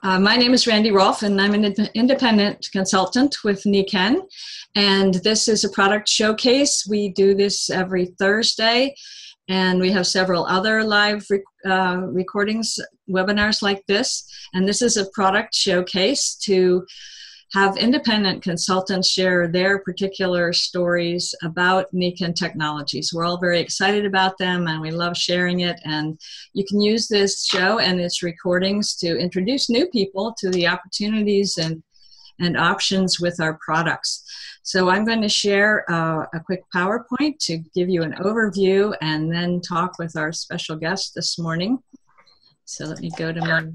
My name is Randy Rolfe, and I'm an independent consultant with Nikken. And this is a product showcase. We do this every Thursday, and we have several other live recordings, webinars like this. And this is a product showcase to have independent consultants share their particular stories about Nikken technologies. We're all very excited about them, and we love sharing it. And you can use this show and its recordings to introduce new people to the opportunities and options with our products. So I'm going to share a quick PowerPoint to give you an overview and then talk with our special guest this morning. So let me go to my...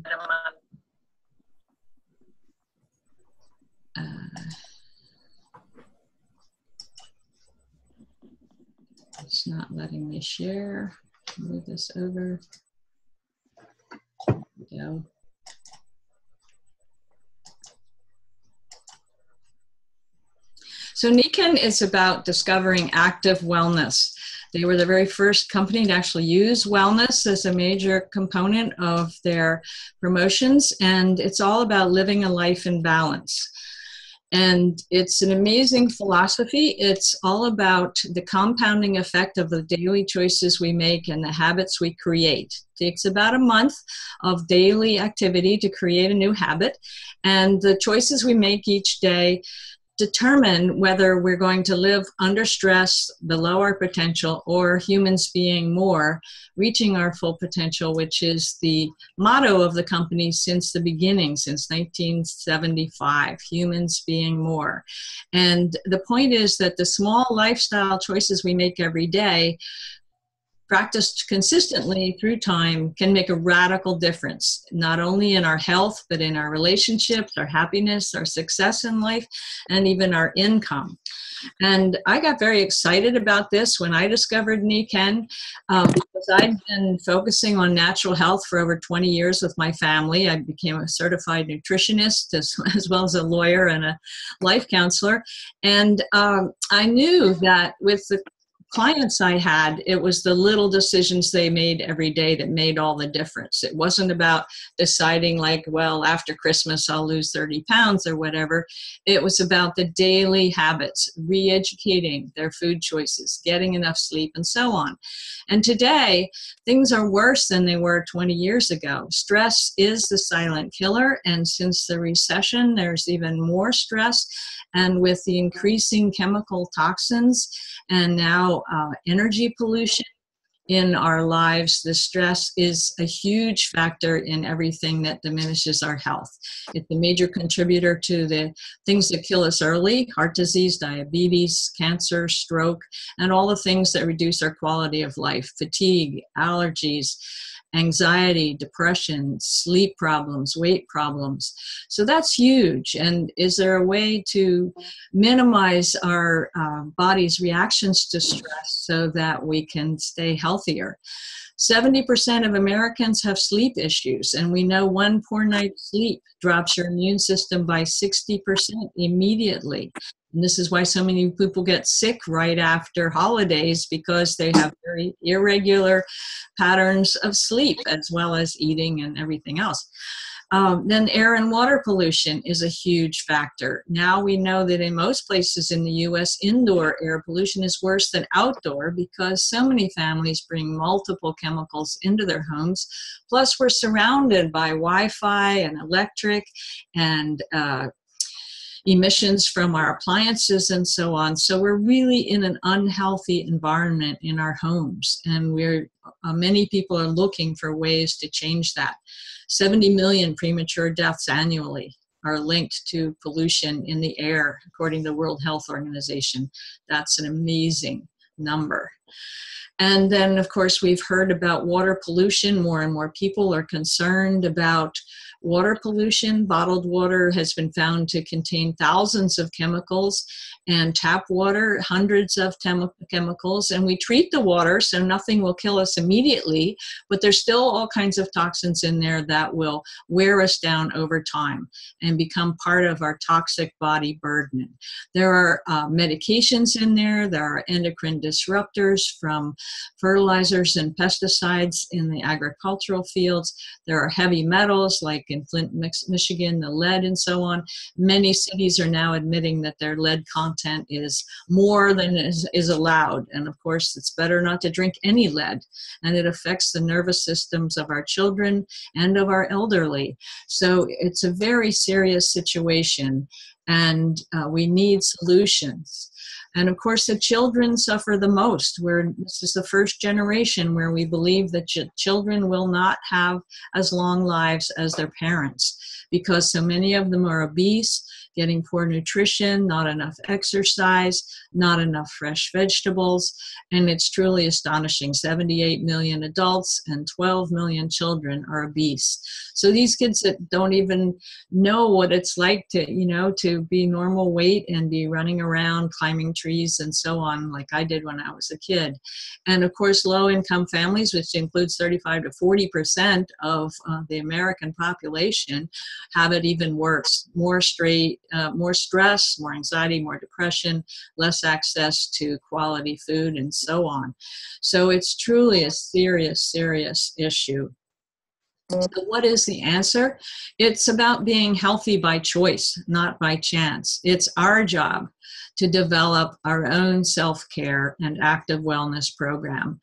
It's not letting me share. Move this over. There we go. So Nikken is about discovering active wellness. They were the very first company to actually use wellness as a major component of their promotions, and it's all about living a life in balance. And it's an amazing philosophy. It's all about the compounding effect of the daily choices we make and the habits we create. It takes about a month of daily activity to create a new habit, and the choices we make each day determine whether we're going to live under stress, below our potential, or humans being more, reaching our full potential, which is the motto of the company since the beginning, since 1975, humans being more. And the point is that the small lifestyle choices we make every day, practiced consistently through time, can make a radical difference, not only in our health, but in our relationships, our happiness, our success in life, and even our income. And I got very excited about this when I discovered Nikken, because I'd been focusing on natural health for over 20 years with my family. I became a certified nutritionist as well as a lawyer and a life counselor. And I knew that with the clients I had, it was the little decisions they made every day that made all the difference. It wasn't about deciding like, well, after Christmas I'll lose 30 pounds or whatever. It was about the daily habits, re-educating their food choices, getting enough sleep, and so on. And today, things are worse than they were 20 years ago. Stress is the silent killer, and since the recession, there's even more stress. And with the increasing chemical toxins and now energy pollution in our lives, the stress is a huge factor in everything that diminishes our health. It's a major contributor to the things that kill us early: heart disease, diabetes, cancer, stroke, and all the things that reduce our quality of life: fatigue, allergies, anxiety, depression, sleep problems, weight problems. So that's huge. And is there a way to minimize our body's reactions to stress so that we can stay healthier? 70% of Americans have sleep issues, and we know one poor night's sleep drops your immune system by 60% immediately. And this is why so many people get sick right after holidays, because they have very irregular patterns of sleep as well as eating and everything else. Then air and water pollution is a huge factor. Now we know that in most places in the U.S., indoor air pollution is worse than outdoor because so many families bring multiple chemicals into their homes. Plus, we're surrounded by Wi-Fi and electric and emissions from our appliances and so on. So we're really in an unhealthy environment in our homes, and many people are looking for ways to change that. 70 million premature deaths annually are linked to pollution in the air, according to the World Health Organization. That's an amazing number. And then, of course, we've heard about water pollution. More and more people are concerned about water pollution. Bottled water has been found to contain thousands of chemicals, and tap water, hundreds of chemicals. And we treat the water so nothing will kill us immediately, but there's still all kinds of toxins in there that will wear us down over time and become part of our toxic body burden. There are medications in there. There are endocrine disruptors from fertilizers and pesticides in the agricultural fields. There are heavy metals like in Flint, Michigan, the lead and so on. Many cities are now admitting that their lead content is more than is allowed. And of course, it's better not to drink any lead. And it affects the nervous systems of our children and of our elderly. So it's a very serious situation, and we need solutions. And of course, the children suffer the most. This is the first generation where we believe that children will not have as long lives as their parents, because so many of them are obese, getting poor nutrition, not enough exercise, not enough fresh vegetables. And it's truly astonishing. 78 million adults and 12 million children are obese. So these kids that don't even know what it's like to be normal weight and be running around, climbing trees and so on, like I did when I was a kid. And of course, low-income families, which includes 35 to 40% of the American population, have it even worse. More stress, more anxiety, more depression, less access to quality food, and so on. So it's truly a serious, serious issue. So what is the answer? It's about being healthy by choice, not by chance. It's our job to develop our own self-care and active wellness program.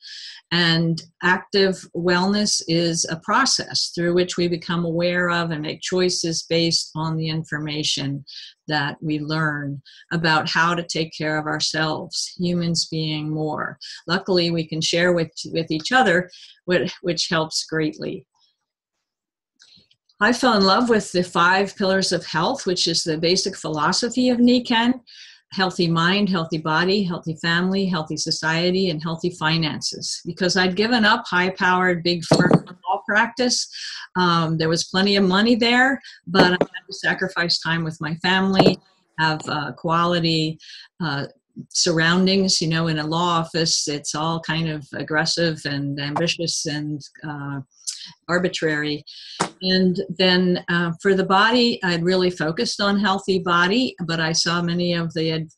And active wellness is a process through which we become aware of and make choices based on the information that we learn about how to take care of ourselves, humans being more. Luckily, we can share with each other, which helps greatly. I fell in love with the 5 pillars of health, which is the basic philosophy of Nikken: healthy mind, healthy body, healthy family, healthy society, and healthy finances. Because I'd given up high-powered, big pharma law practice. There was plenty of money there, but I had to sacrifice time with my family, have quality surroundings. In a law office, it's all kind of aggressive and ambitious and arbitrary. And then for the body, I'd really focused on healthy body, but I saw many of the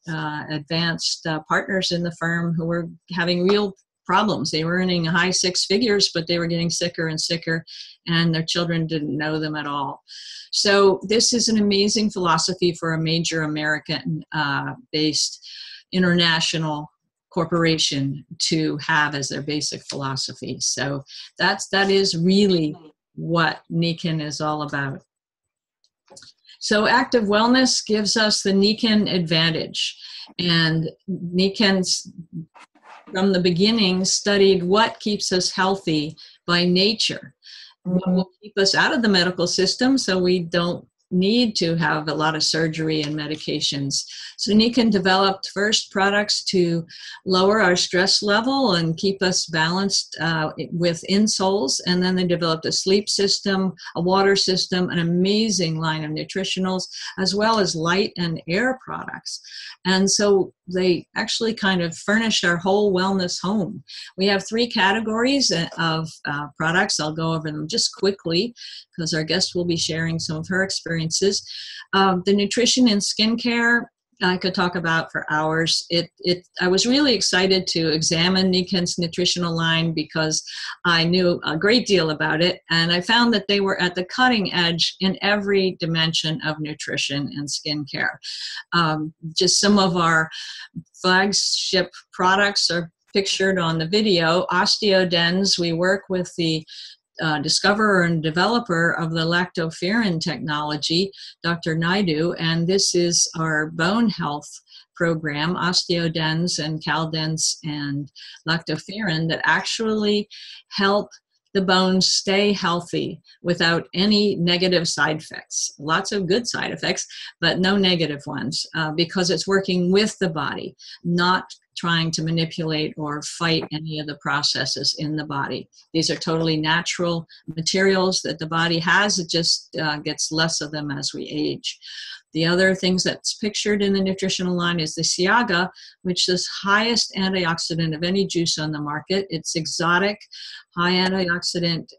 advanced partners in the firm who were having real problems. They were earning high 6 figures, but they were getting sicker and sicker, and their children didn't know them at all. So this is an amazing philosophy for a major American-based international corporation to have as their basic philosophy. So that is really what Nikken is all about. So active wellness gives us the Nikken advantage. And Nikken's, from the beginning, studied what keeps us healthy by nature. What will keep us out of the medical system so we don't need to have a lot of surgery and medications. So Nikken developed first products to lower our stress level and keep us balanced with insoles. And then they developed a sleep system, a water system, an amazing line of nutritionals, as well as light and air products. And so they actually kind of furnished our whole wellness home. We have 3 categories of products. I'll go over them just quickly because our guest will be sharing some of her experiences. The nutrition and skincare, I could talk about for hours. I was really excited to examine Nikken's nutritional line because I knew a great deal about it, and I found that they were at the cutting edge in every dimension of nutrition and skincare. Just some of our flagship products are pictured on the video. Osteodens, we work with the discoverer and developer of the lactoferrin technology, Dr. Naidu, and this is our bone health program, Osteodens and Caldens and lactoferrin, that actually help the bones stay healthy without any negative side effects. Lots of good side effects, but no negative ones, because it's working with the body, not trying to manipulate or fight any of the processes in the body. These are totally natural materials that the body has. It just gets less of them as we age. The other things that's pictured in the nutritional line is the Siaga, which is highest antioxidant of any juice on the market. It's exotic, high antioxidant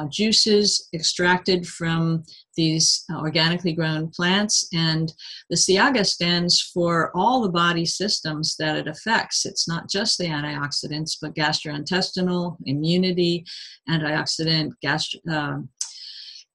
juices extracted from these organically grown plants. And the Siaga stands for all the body systems that it affects. It's not just the antioxidants, but gastrointestinal, immunity, antioxidant,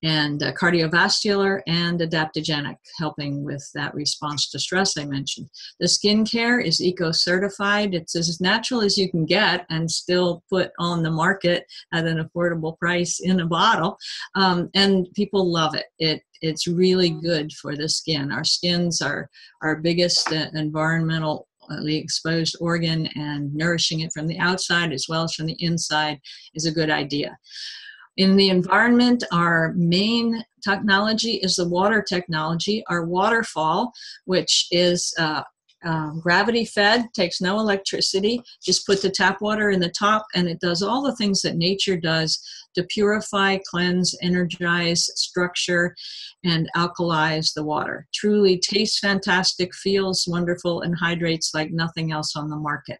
and cardiovascular and adaptogenic, helping with that response to stress I mentioned. The skincare is eco-certified. It's as natural as you can get and still put on the market at an affordable price in a bottle. And people love it. It's really good for the skin. Our skins are our biggest environmental exposed organ, and nourishing it from the outside as well as from the inside is a good idea. In the environment, our main technology is the water technology. Our waterfall, which is gravity fed, takes no electricity, just put the tap water in the top, and it does all the things that nature does to purify, cleanse, energize, structure, and alkalize the water. Truly tastes fantastic, feels wonderful, and hydrates like nothing else on the market.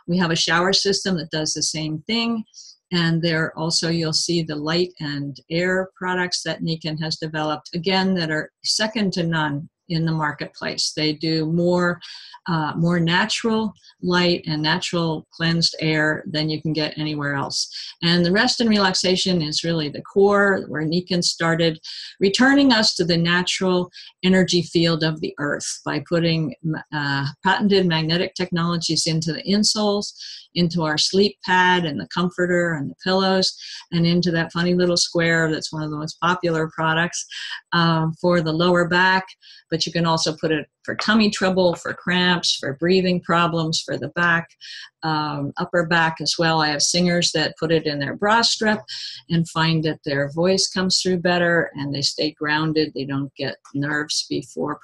We have a shower system that does the same thing. And there also you'll see the light and air products that Nikken has developed, again, that are second to none in the marketplace. They do more natural light and natural cleansed air than you can get anywhere else. And the rest and relaxation is really the core where Nikken started, returning us to the natural energy field of the earth by putting patented magnetic technologies into the insoles, into our sleep pad and the comforter and the pillows, and into that funny little square that's one of the most popular products for the lower back. But you can also put it for tummy trouble, for cramps, for breathing problems, for the back, upper back as well. I have singers that put it in their bra strap and find that their voice comes through better and they stay grounded. They don't get nerves before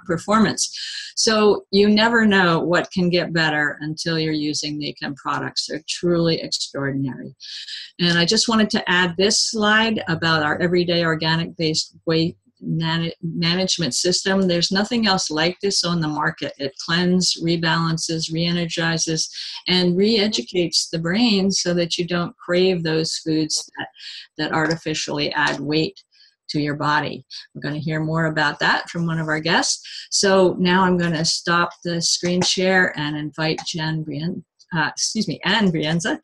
performance. So you never know what can get better until you're using Nikken products. They're truly extraordinary. And I just wanted to add this slide about our everyday organic-based weight management system. There's nothing else like this on the market. It cleanses, rebalances, re-energizes, and re-educates the brain so that you don't crave those foods that artificially add weight to your body. We're going to hear more about that from one of our guests. So now I'm going to stop the screen share and invite Ann Brienza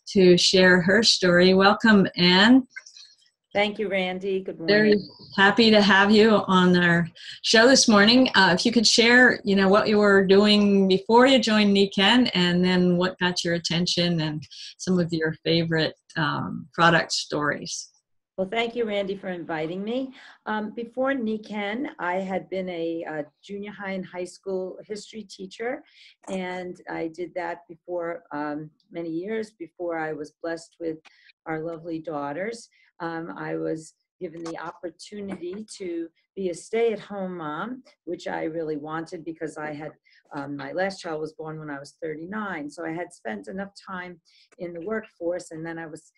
to share her story. Welcome, Ann. Thank you, Randy. Good morning. Very happy to have you on our show this morning. If you could share, what you were doing before you joined Nikken, and then what got your attention and some of your favorite product stories. Well, thank you, Randy, for inviting me. Before Nikken, I had been a junior high and high school history teacher, and I did that before many years before I was blessed with our lovely daughters. I was given the opportunity to be a stay-at-home mom, which I really wanted because I had my last child was born when I was 39, so I had spent enough time in the workforce, and then I was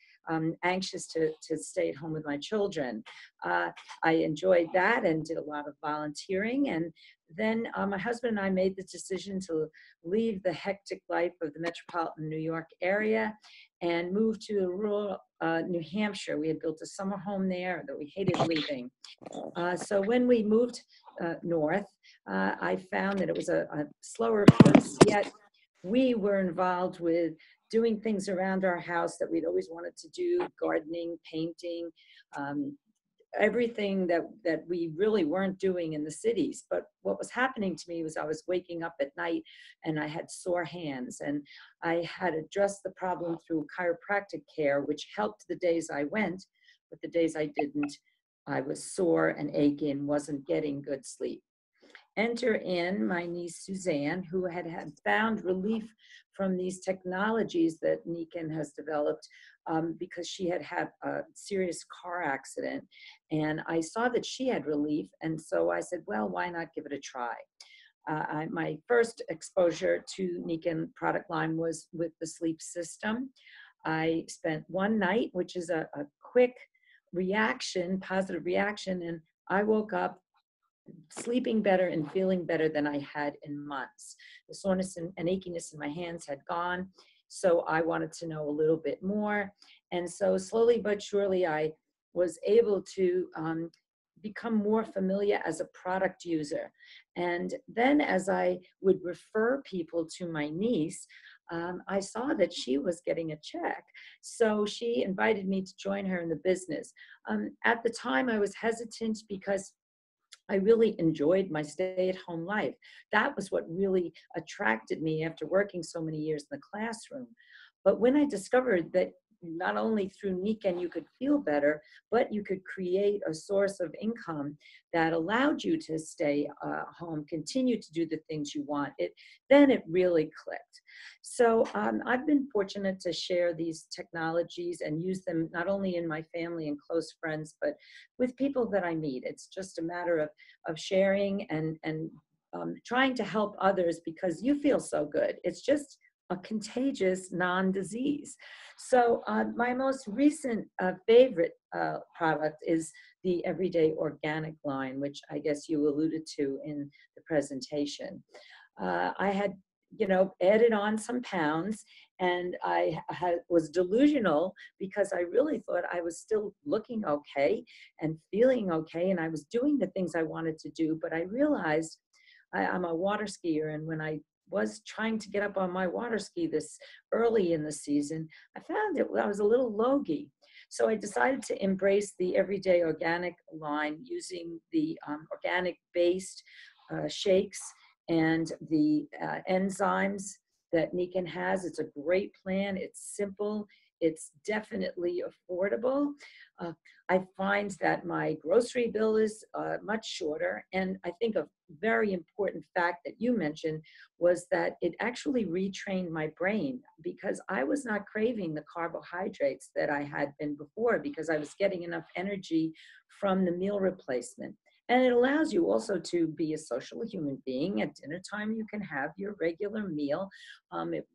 anxious to stay at home with my children. I enjoyed that and did a lot of volunteering, and then my husband and I made the decision to leave the hectic life of the metropolitan New York area and move to rural New Hampshire. We had built a summer home there that we hated leaving. So when we moved north, I found that it was a slower pace, yet we were involved with doing things around our house that we'd always wanted to do, gardening, painting, everything that we really weren't doing in the cities. But what was happening to me was I was waking up at night and I had sore hands, and I had addressed the problem through chiropractic care, which helped the days I went, but the days I didn't, I was sore and aching, wasn't getting good sleep. Enter in my niece Suzanne, who had found relief from these technologies that Nikken has developed because she had had a serious car accident. And I saw that she had relief, and so I said, well, why not give it a try? My first exposure to Nikken product line was with the sleep system. I spent one night, which is a quick reaction, positive reaction, and I woke up sleeping better and feeling better than I had in months. The soreness and achiness in my hands had gone, so I wanted to know a little bit more. And so slowly but surely, I was able to become more familiar as a product user. And then as I would refer people to my niece, I saw that she was getting a check. So she invited me to join her in the business. At the time, I was hesitant because I really enjoyed my stay-at-home life. That was what really attracted me after working so many years in the classroom. But when I discovered that not only through Nikken you could feel better, but you could create a source of income that allowed you to stay home, continue to do the things you want, then it really clicked. So I've been fortunate to share these technologies and use them not only in my family and close friends, but with people that I meet. It's just a matter of sharing and trying to help others because you feel so good. It's just a contagious non-disease. So my most recent favorite product is the Everyday Organic line, which I guess you alluded to in the presentation. I had, added on some pounds, and I was delusional because I really thought I was still looking okay and feeling okay, and I was doing the things I wanted to do, but I realized I'm a water skier, and when I was trying to get up on my water ski this early in the season, I found that I was a little logy. So I decided to embrace the Everyday Organic line using the organic-based shakes and the enzymes that Nikken has. It's a great plan. It's simple. It's definitely affordable. I find that my grocery bill is much shorter. And I think a very important fact that you mentioned was that it actually retrained my brain because I was not craving the carbohydrates that I had been before because I was getting enough energy from the meal replacement. And it allows you also to be a social human being. At dinner time, you can have your regular meal.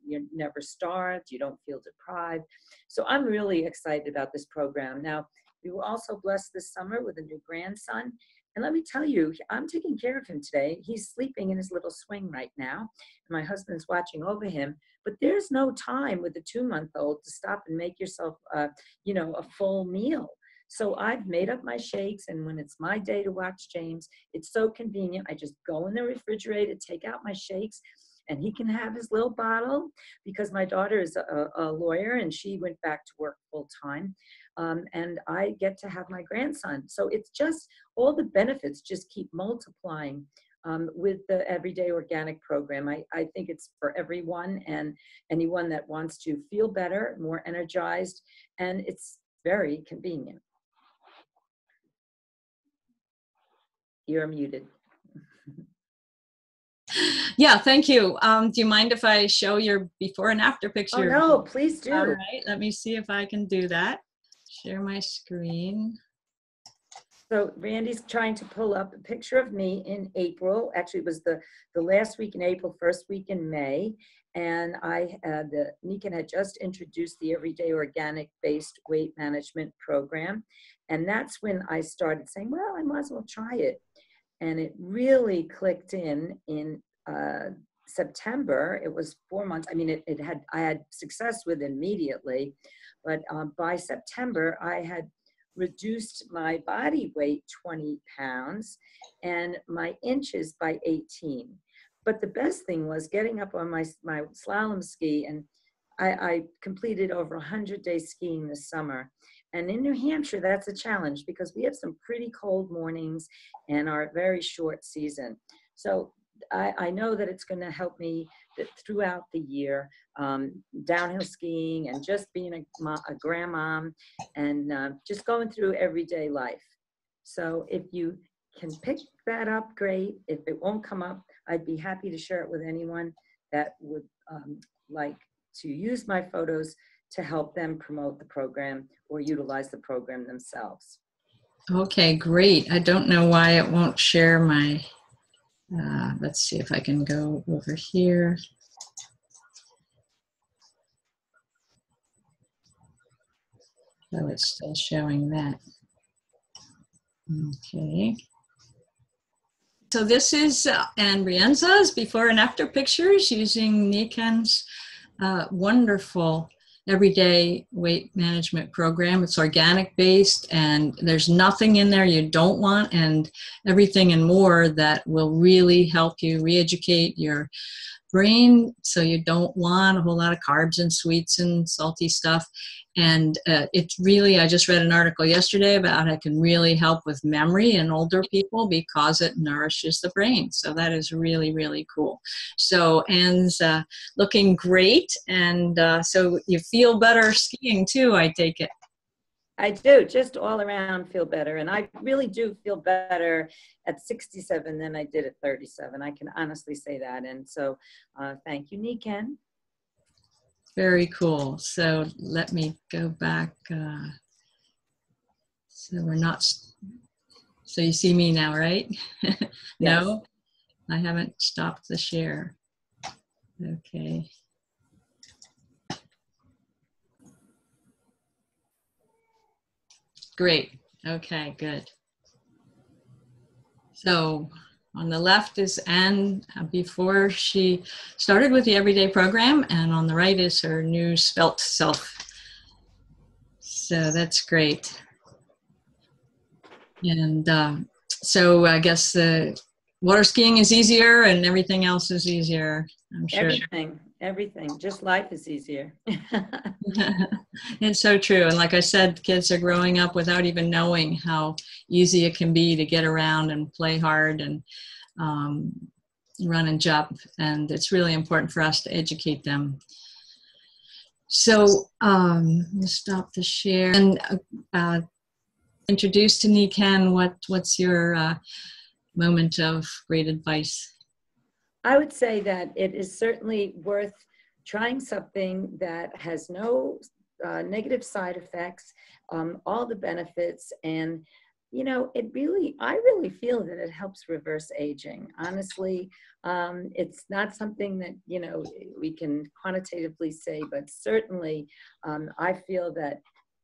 You're never starved, you don't feel deprived. So I'm really excited about this program. Now, we were also blessed this summer with a new grandson. And let me tell you, I'm taking care of him today. He's sleeping in his little swing right now. My husband's watching over him. But there's no time with a 2-month-old to stop and make yourself, a full meal. So I've made up my shakes, and when it's my day to watch James, it's so convenient. I just go in the refrigerator, take out my shakes, and he can have his little bottle because my daughter is a lawyer and she went back to work full time. And I get to have my grandson. So it's just all the benefits just keep multiplying with the Everyday Organic program. I think it's for everyone and anyone that wants to feel better, more energized, and it's very convenient. You're muted. Yeah, thank you. Do you mind if I show your before and after picture? Oh, no, please do. All right, let me see if I can do that. Share my screen. So Randy's trying to pull up a picture of me in April. Actually, it was the last week in April, first week in May. And the Nikken had just introduced the Everyday Organic-based weight management program. And that's when I started saying, well, I might as well try it. And it really clicked in September. It was 4 months. I mean, I had success with it immediately. But by September, I had reduced my body weight 20 pounds and my inches by 18. But the best thing was getting up on my slalom ski, and I completed over 100 days skiing this summer. And in New Hampshire, that's a challenge because we have some pretty cold mornings and our very short season. So I know that it's going to help me throughout the year, downhill skiing and just being a grandmom and just going through everyday life. So if you can pick that up, great. If it won't come up, I'd be happy to share it with anyone that would like to use my photos to help them promote the program or utilize the program themselves. Okay, great. I don't know why it won't share my, let's see if I can go over here. Oh, it's still showing that. Okay. So this is Ann Brienza's before and after pictures using Nikken's wonderful everyday weight management program. It's organic based and there's nothing in there you don't want, and everything and more that will really help you re-educate your brain, so you don't want a whole lot of carbs and sweets and salty stuff. And it's really, I just read an article yesterday about it can really help with memory in older people because it nourishes the brain. So that is really, really cool. So Ann's looking great. And so you feel better skiing too, I take it. I do, just all around feel better. And I really do feel better at 67 than I did at 37. I can honestly say that. And so thank you, Nikken. Very cool. So let me go back. So we're not, so you see me now, right? No, yes. I haven't stopped the share. Okay. Great. Okay, good. So on the left is Ann before she started with the Everyday program, and on the right is her new Svelte self. So that's great. And so I guess water skiing is easier and everything else is easier, I'm sure. Everything. Just life is easier. It's so true. And like I said, kids are growing up without even knowing how easy it can be to get around and play hard and run and jump. And it's really important for us to educate them. So we'll stop the share. And introduce to Nikken, what's your moment of great advice? I would say that it is certainly worth trying something that has no negative side effects, all the benefits, and you know, I really feel that it helps reverse aging. Honestly, it's not something that, you know, we can quantitatively say, but certainly I feel that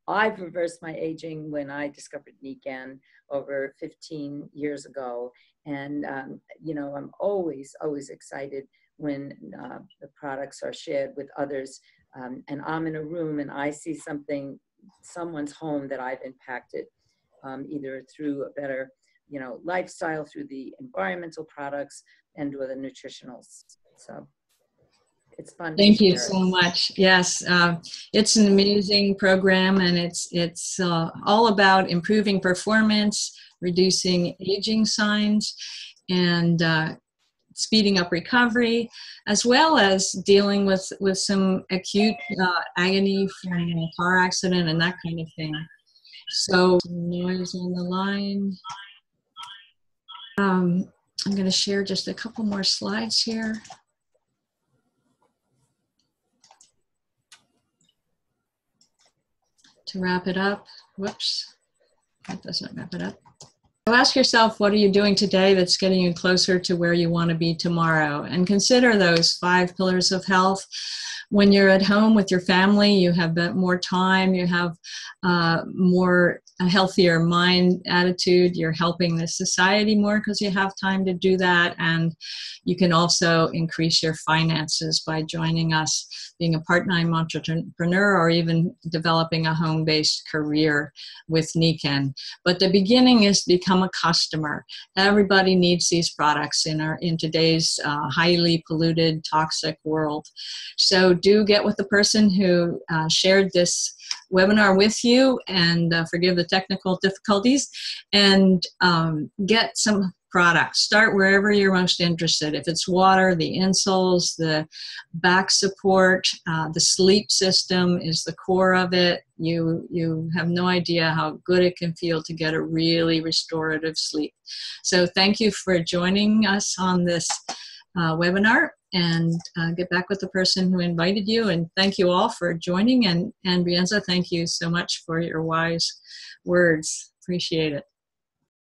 I've reversed my aging when I discovered Nikken over 15 years ago. And, you know, I'm always excited when the products are shared with others. And I'm in a room and I see someone's home that I've impacted, either through a better, you know, lifestyle, through the environmental products and or the nutritionals. So it's fun. Thank you so much. Yes, it's an amazing program, and it's all about improving performance, reducing aging signs, and speeding up recovery, as well as dealing with some acute agony from a car accident and that kind of thing. So noise on the line. I'm going to share just a couple more slides here. To wrap it up. Whoops, that doesn't wrap it up. So ask yourself, what are you doing today that's getting you closer to where you want to be tomorrow? And consider those 5 pillars of health. When you're at home with your family, you have more time, you have a healthier mind attitude, you're helping the society more because you have time to do that, and you can also increase your finances by joining us, being a part-time entrepreneur, or even developing a home-based career with Nikken. But the beginning is to become a customer. Everybody needs these products in today's highly polluted, toxic world. So do get with the person who shared this webinar with you, and forgive the technical difficulties, and get some products. Start wherever you're most interested. If it's water, the insoles, the back support, the sleep system is the core of it. You have no idea how good it can feel to get a really restorative sleep. So thank you for joining us on this webinar, and get back with the person who invited you. And thank you all for joining. And Ann Brienza, thank you so much for your wise words. Appreciate it.